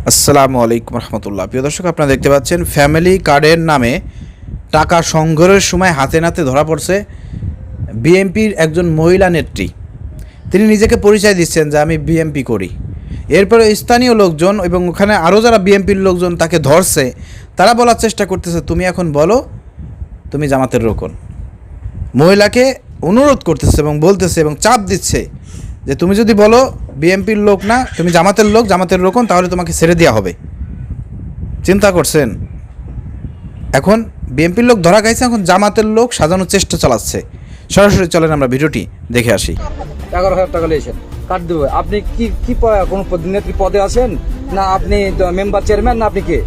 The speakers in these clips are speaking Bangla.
আসসালামু আলাইকুম রহমতুল্লাহ। প্রিয় দর্শক, আপনারা দেখতে পাচ্ছেন ফ্যামিলি কার্ডের নামে টাকা সংগ্রহের সময় হাতে নাতে ধরা পড়ছে বিএনপির একজন মহিলা নেত্রী। তিনি নিজেকে পরিচয় দিচ্ছেন যে আমি বিএনপি করি। এরপরে স্থানীয় লোকজন এবং ওখানে আরও যারা বিএনপির লোকজন তাকে ধরছে, তারা বলার চেষ্টা করতেছে তুমি এখন বলো তুমি জামাতের রোকন। মহিলাকে অনুরোধ করতেছে এবং বলতেছে এবং চাপ দিচ্ছে যে তুমি যদি বলো বিএনপির লোক না, তুমি জামাতের লোক, জামাতের রোকন, তাহলে তোমাকে ছেড়ে দেওয়া হবে। চিন্তা করছেন? এখন বিএনপির লোক ধরা খাইছে, এখন জামাতের লোক সাজানোর চেষ্টা চালাচ্ছে। সরাসরি চলেন আমরা ভিডিওটি দেখে আসি। 11,000 টাকা নিয়েছেন, কাট দেবো। আপনি কি কোনো নেত্রী পদে আছেন, না আপনি মেম্বার চেয়ারম্যান, না আপনি কে?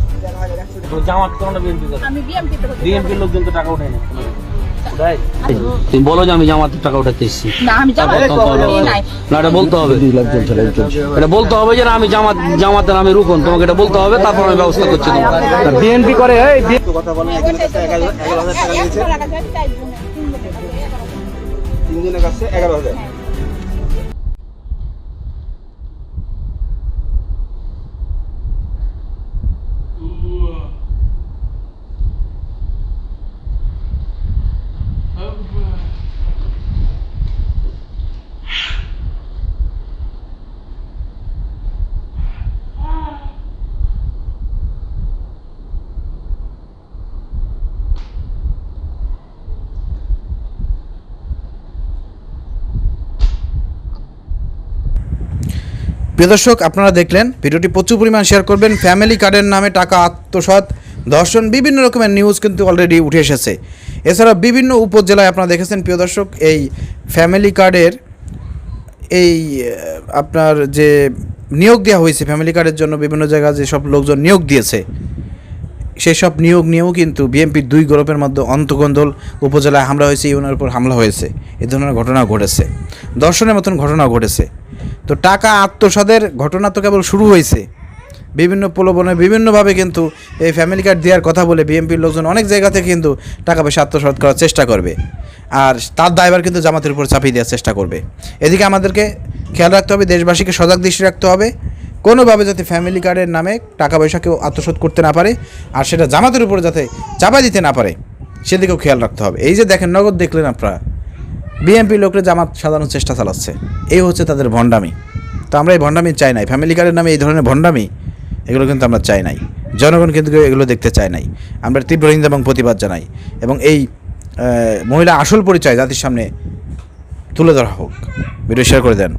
জামাত কোনো বিএনপির লোকজন তো টাকা উঠায় না। তুমি বলো যে আমি জামাতের টাকা উঠাতে এসেছি। না, আমি এটা বলতে হবে, এটা বলতে হবে যে আমি জামাতের আমি রুকন, তোমাকে এটা বলতে হবে, তারপর আমি ব্যবস্থা করছি। বিএনপি করে কথা বলেন, একজনের কাছে 11,000 টাকা নিয়েছে, তিনজনের কাছে 11,000। প্রিয় দর্শক, আপনারা দেখলেন ভিডিওটি, প্রচুর পরিমাণ শেয়ার করবেন। ফ্যামিলি কার্ডের নামে টাকা আত্মসাৎ, ধর্ষণ, বিভিন্ন রকমের নিউজ কিন্তু অলরেডি উঠে এসেছে। এছাড়া বিভিন্ন উপজেলায় আপনারা দেখেছেন প্রিয় দর্শক, এই ফ্যামিলি কার্ডের এই আপনার যে নিয়োগ দেওয়া হয়েছে, ফ্যামিলি কার্ডের জন্য বিভিন্ন জায়গায় যেসব লোকজন নিয়োগ দিয়েছে, সেই সব নিয়োগ নিয়েও কিন্তু বিএনপির দুই গ্রুপের মধ্যে অন্তকন্দল, উপজেলায় হামলা হয়েছে, ইউনিয়নের উপর হামলা হয়েছে, এ ধরনের ঘটনা ঘটেছে, ধর্ষণের মতন ঘটনা ঘটেছে। তো টাকা আত্মসাতের ঘটনা তো কেবল শুরু হয়েছে। বিভিন্ন প্রলোভনে বিভিন্নভাবে কিন্তু এই ফ্যামিলি কার্ড দেওয়ার কথা বলে বিএনপির লোকজন অনেক জায়গা থেকে কিন্তু টাকা পয়সা আত্মসাৎ করার চেষ্টা করবে, আর তার দায়ভার কিন্তু জামাতের উপর চাপিয়ে দেওয়ার চেষ্টা করবে। এদিকে আমাদেরকে খেয়াল রাখতে হবে, দেশবাসীকে সজাগ দৃষ্টি রাখতে হবে, কোনোভাবে যাতে ফ্যামিলি কার্ডের নামে টাকা পয়সা কেউ আত্মসাৎ করতে না পারে, আর সেটা জামাতের উপর যাতে চাপা দিতে না পারে, সেদিকেও খেয়াল রাখতে হবে। এই যে দেখেন, নগদ দেখলেন আপনারা, বিএনপি লোকরা জামাত সাজানোর চেষ্টা চালাচ্ছে, এই হচ্ছে তাদের ভণ্ডামি। তো আমরা এই ভণ্ডামি চাই নাই, ফ্যামিলি কার্ডের নামে এই ধরনের ভণ্ডামি, এগুলো কিন্তু আমরা চাই নাই। জনগণ কিন্তু এগুলো দেখতে চায় নাই। আমরা তীব্র নিন্দা এবং প্রতিবাদ জানাই, এবং এই মহিলা আসল পরিচয় জাতির সামনে তুলে ধরা হোক। ভিডিও শেয়ার করে দেন।